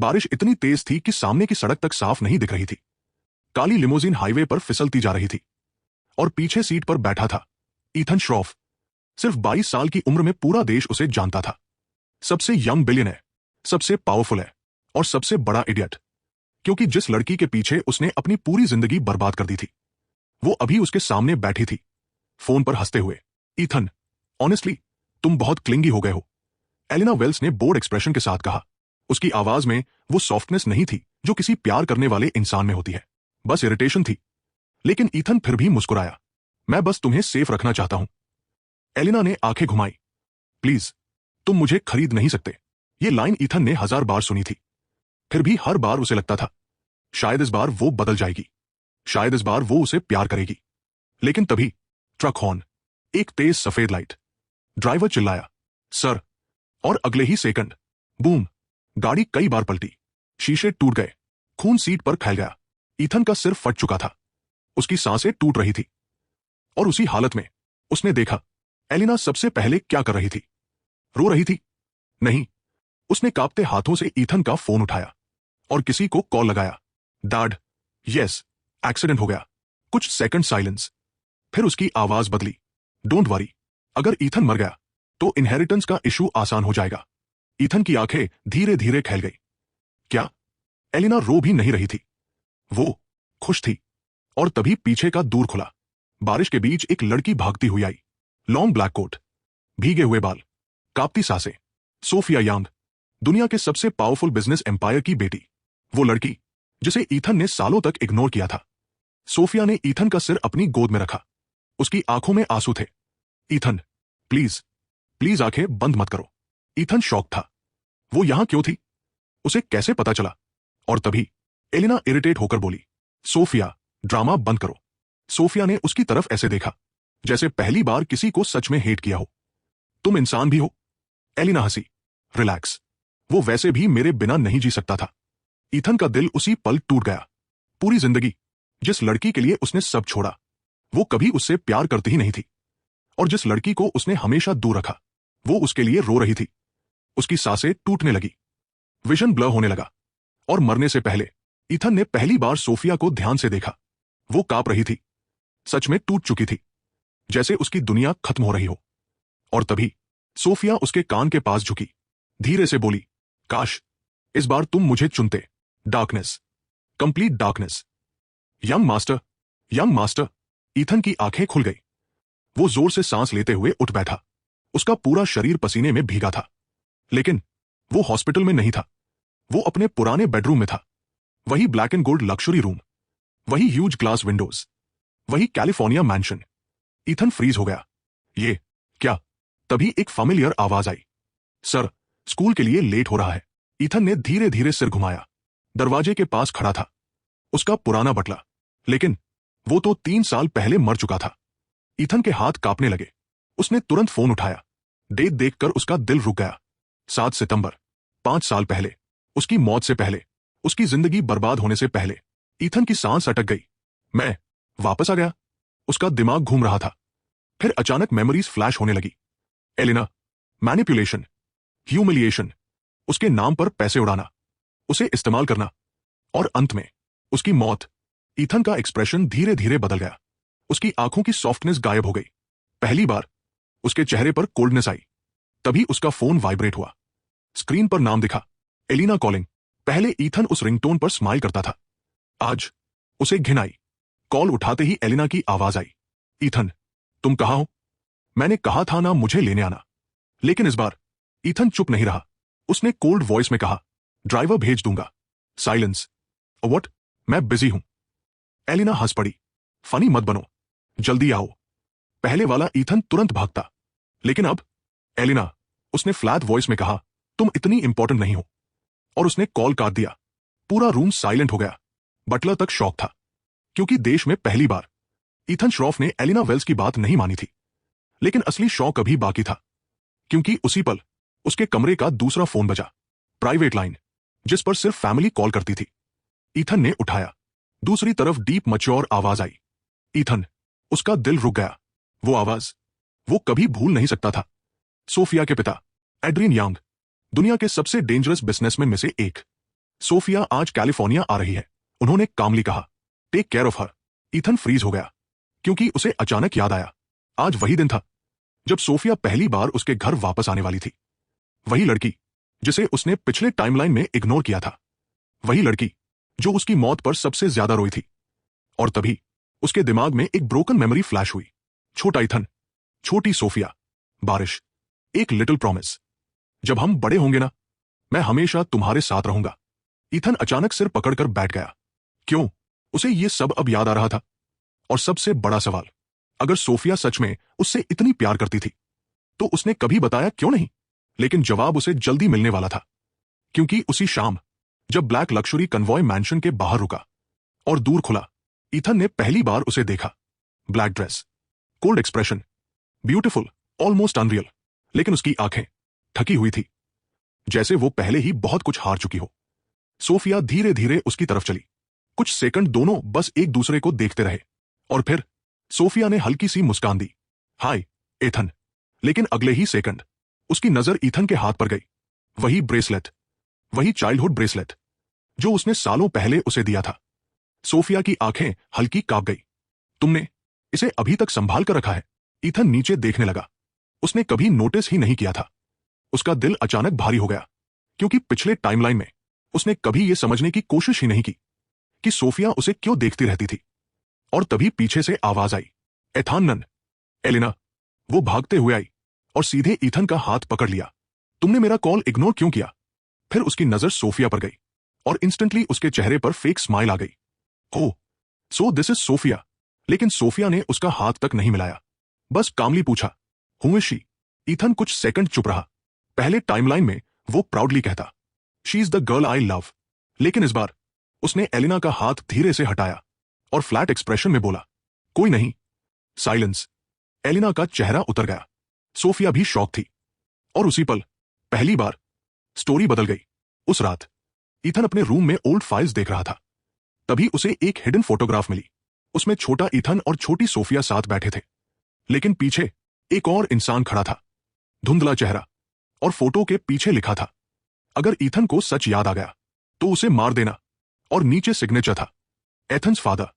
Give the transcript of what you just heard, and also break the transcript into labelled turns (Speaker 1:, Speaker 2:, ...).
Speaker 1: बारिश इतनी तेज थी कि सामने की सड़क तक साफ नहीं दिख रही थी। काली लिमोजिन हाईवे पर फिसलती जा रही थी और पीछे सीट पर बैठा था ईथन श्रॉफ। सिर्फ 22 साल की उम्र में पूरा देश उसे जानता था। सबसे यंग बिलियनर, सबसे पावरफुल है और सबसे बड़ा इडियट। क्योंकि जिस लड़की के पीछे उसने अपनी पूरी जिंदगी बर्बाद कर दी थी, वो अभी उसके सामने बैठी थी, फोन पर हंसते हुए। ईथन, ऑनेस्टली तुम बहुत क्लिंगी हो गए हो, एलिना वेल्स ने बोर्ड एक्सप्रेशन के साथ कहा। उसकी आवाज में वो सॉफ्टनेस नहीं थी जो किसी प्यार करने वाले इंसान में होती है, बस इरिटेशन थी। लेकिन ईथन फिर भी मुस्कुराया। मैं बस तुम्हें सेफ रखना चाहता हूं। एलिना ने आंखें घुमाई। प्लीज, तुम मुझे खरीद नहीं सकते। ये लाइन ईथन ने 1000 बार सुनी थी। फिर भी हर बार उसे लगता था शायद इस बार वो बदल जाएगी, शायद इस बार वो उसे प्यार करेगी। लेकिन तभी ट्रक हॉर्न, एक तेज सफेद लाइट। ड्राइवर चिल्लाया, सर। और अगले ही सेकंड बूम, गाड़ी कई बार पलटी, शीशे टूट गए, खून सीट पर फैल गया। ईथन का सिर फट चुका था, उसकी सांसें टूट रही थी। और उसी हालत में उसने देखा एलिना सबसे पहले क्या कर रही थी। रो रही थी? नहीं। उसने कांपते हाथों से ईथन का फोन उठाया और किसी को कॉल लगाया। डैड, यस, एक्सीडेंट हो गया। कुछ सेकंड साइलेंस, फिर उसकी आवाज बदली। डोंट वरी, अगर ईथन मर गया तो इनहेरिटेंस का इशू आसान हो जाएगा। ईथन की आंखें धीरे धीरे खैल गई। क्या? एलिना रो भी नहीं रही थी, वो खुश थी। और तभी पीछे का दूर खुला। बारिश के बीच एक लड़की भागती हुई आई। लॉन्ग ब्लैक कोट, भीगे हुए बाल, कांपती सांसें। सोफिया यांग, दुनिया के सबसे पावरफुल बिजनेस एम्पायर की बेटी। वो लड़की जिसे ईथन ने सालों तक इग्नोर किया था। सोफिया ने ईथन का सिर अपनी गोद में रखा। उसकी आंखों में आंसू थे। ईथन, प्लीज, प्लीज आंखें बंद मत करो। ईथन शॉक था। वो यहां क्यों थी? उसे कैसे पता चला? और तभी एलिना इरिटेट होकर बोली, सोफिया, ड्रामा बंद करो। सोफिया ने उसकी तरफ ऐसे देखा जैसे पहली बार किसी को सच में हेट किया हो। तुम इंसान भी हो? एलिना हंसी। रिलैक्स, वो वैसे भी मेरे बिना नहीं जी सकता था। ईथन का दिल उसी पल टूट गया। पूरी जिंदगी जिस लड़की के लिए उसने सब छोड़ा, वो कभी उससे प्यार करती ही नहीं थी। और जिस लड़की को उसने हमेशा दूर रखा, वो उसके लिए रो रही थी। उसकी सांसें टूटने लगी, विजन ब्लर होने लगा। और मरने से पहले ईथन ने पहली बार सोफिया को ध्यान से देखा। वो कांप रही थी, सच में टूट चुकी थी, जैसे उसकी दुनिया खत्म हो रही हो। और तभी सोफिया उसके कान के पास झुकी, धीरे से बोली, काश इस बार तुम मुझे चुनते। Darkness, complete darkness. Young master, young master. Ethan की आंखें खुल गई। वो जोर से सांस लेते हुए उठ बैठा। उसका पूरा शरीर पसीने में भीगा था। लेकिन वो हॉस्पिटल में नहीं था, वो अपने पुराने बेडरूम में था। वही ब्लैक एंड गोल्ड लक्सुरी रूम, वही ह्यूज ग्लास विंडोज, वही कैलिफोर्निया मैंशन। ईथन फ्रीज हो गया। ये क्या? तभी एक फैमिलियर आवाज आई, सर, स्कूल के लिए लेट हो रहा है। ईथन ने धीरे धीरे सिर घुमाया। दरवाजे के पास खड़ा था उसका पुराना बटला, लेकिन वो तो 3 साल पहले मर चुका था। ईथन के हाथ कांपने लगे। उसने तुरंत फोन उठाया। डेट देखकर उसका दिल रुक गया। 7 सितंबर, 5 साल पहले, उसकी मौत से पहले, उसकी जिंदगी बर्बाद होने से पहले। ईथन की सांस अटक गई। मैं वापस आ गया। उसका दिमाग घूम रहा था। फिर अचानक मेमोरीज फ्लैश होने लगी। एलिना, मैनिपुलेशन, ह्यूमिलिएशन, उसके नाम पर पैसे उड़ाना, उसे इस्तेमाल करना, और अंत में उसकी मौत। ईथन का एक्सप्रेशन धीरे धीरे बदल गया। उसकी आंखों की सॉफ्टनेस गायब हो गई। पहली बार उसके चेहरे पर कोल्डनेस आई। तभी उसका फोन वाइब्रेट हुआ। स्क्रीन पर नाम दिखा, एलिना कॉलिंग। पहले ईथन उस रिंगटोन पर स्माइल करता था, आज उसे घिन आई। कॉल उठाते ही एलिना की आवाज आई, ईथन, तुम कहां हो? मैंने कहा था ना मुझे लेने आना। लेकिन इस बार ईथन चुप नहीं रहा। उसने कोल्ड वॉइस में कहा, ड्राइवर भेज दूंगा। साइलेंस। व्हाट? मैं बिजी हूं। एलिना हंस पड़ी। फनी मत बनो, जल्दी आओ। पहले वाला ईथन तुरंत भागता, लेकिन अब एलिना, उसने फ्लैट वॉइस में कहा, तुम इतनी इंपॉर्टेंट नहीं हो। और उसने कॉल काट दिया। पूरा रूम साइलेंट हो गया। बटलर तक शॉक था, क्योंकि देश में पहली बार ईथन श्रॉफ ने एलिना वेल्स की बात नहीं मानी थी। लेकिन असली शॉक अभी बाकी था, क्योंकि उसी पल उसके कमरे का दूसरा फोन बजा। प्राइवेट लाइन, जिस पर सिर्फ फैमिली कॉल करती थी। ईथन ने उठाया। दूसरी तरफ डीप मैच्योर आवाज आई। ईथन, उसका दिल रुक गया। वो आवाज वो कभी भूल नहीं सकता था। सोफिया के पिता, एड्रियन यांग, दुनिया के सबसे डेंजरस बिजनेसमैन में से एक। सोफिया आज कैलिफोर्निया आ रही है, उन्होंने कामली कहा। Take care of her. Ethan freeze हो गया, क्योंकि उसे अचानक याद आया, आज वही दिन था जब सोफिया पहली बार उसके घर वापस आने वाली थी। वही लड़की जिसे उसने पिछले टाइमलाइन में इग्नोर किया था, वही लड़की जो उसकी मौत पर सबसे ज्यादा रोई थी। और तभी उसके दिमाग में एक ब्रोकन मेमोरी फ्लैश हुई। छोटा ईथन, छोटी सोफिया, बारिश, एक लिटिल प्रॉमिस। जब हम बड़े होंगे ना, मैं हमेशा तुम्हारे साथ रहूंगा। ईथन अचानक सिर पकड़कर बैठ गया। क्यों उसे ये सब अब याद आ रहा था? और सबसे बड़ा सवाल, अगर सोफिया सच में उससे इतनी प्यार करती थी तो उसने कभी बताया क्यों नहीं? लेकिन जवाब उसे जल्दी मिलने वाला था, क्योंकि उसी शाम जब ब्लैक लक्सुरी कन्वॉय मैंशन के बाहर रुका और दूर खुला, ईथन ने पहली बार उसे देखा। Black dress, cold expression, beautiful, almost unreal, लेकिन उसकी आंखें थकी हुई थी, जैसे वो पहले ही बहुत कुछ हार चुकी हो। सोफिया धीरे धीरे उसकी तरफ चली। कुछ सेकंड दोनों बस एक दूसरे को देखते रहे, और फिर सोफिया ने हल्की सी मुस्कान दी, हाय एथन। लेकिन अगले ही सेकंड उसकी नजर ईथन के हाथ पर गई। वही ब्रेसलेट, वही चाइल्डहुड ब्रेसलेट जो उसने सालों पहले उसे दिया था। सोफिया की आंखें हल्की कांप गई। तुमने इसे अभी तक संभाल कर रखा है? ईथन नीचे देखने लगा। उसने कभी नोटिस ही नहीं किया था। उसका दिल अचानक भारी हो गया, क्योंकि पिछले टाइमलाइन में उसने कभी यह समझने की कोशिश ही नहीं की कि सोफिया उसे क्यों देखती रहती थी। और तभी पीछे से आवाज आई, एथानन, एलिना। वो भागते हुए आई और सीधे ईथन का हाथ पकड़ लिया। तुमने मेरा कॉल इग्नोर क्यों किया? फिर उसकी नजर सोफिया पर गई और इंस्टेंटली उसके चेहरे पर फेक स्माइल आ गई। ओह, सो दिस इज सोफिया। लेकिन सोफिया ने उसका हाथ तक नहीं मिलाया, बस कामली पूछा, हु इज शी? ईथन कुछ सेकंड चुप रहा। पहले टाइमलाइन में वो प्राउडली कहता, she is the girl I love. लेकिन इस बार उसने एलिना का हाथ धीरे से हटाया और फ्लैट एक्सप्रेशन में बोला, कोई नहीं। साइलेंस। एलिना का चेहरा उतर गया। सोफिया भी शॉक थी। और उसी पल पहली बार स्टोरी बदल गई। उस रात ईथन अपने रूम में ओल्ड फाइल्स देख रहा था। तभी उसे एक हिडन फोटोग्राफ मिली। उसमें छोटा ईथन और छोटी सोफिया साथ बैठे थे, लेकिन पीछे एक और इंसान खड़ा था, धुंधला चेहरा, और फोटो के पीछे लिखा था, अगर ईथन को सच याद आ गया तो उसे मार देना। और नीचे सिग्नेचर था, एथन्स फादर।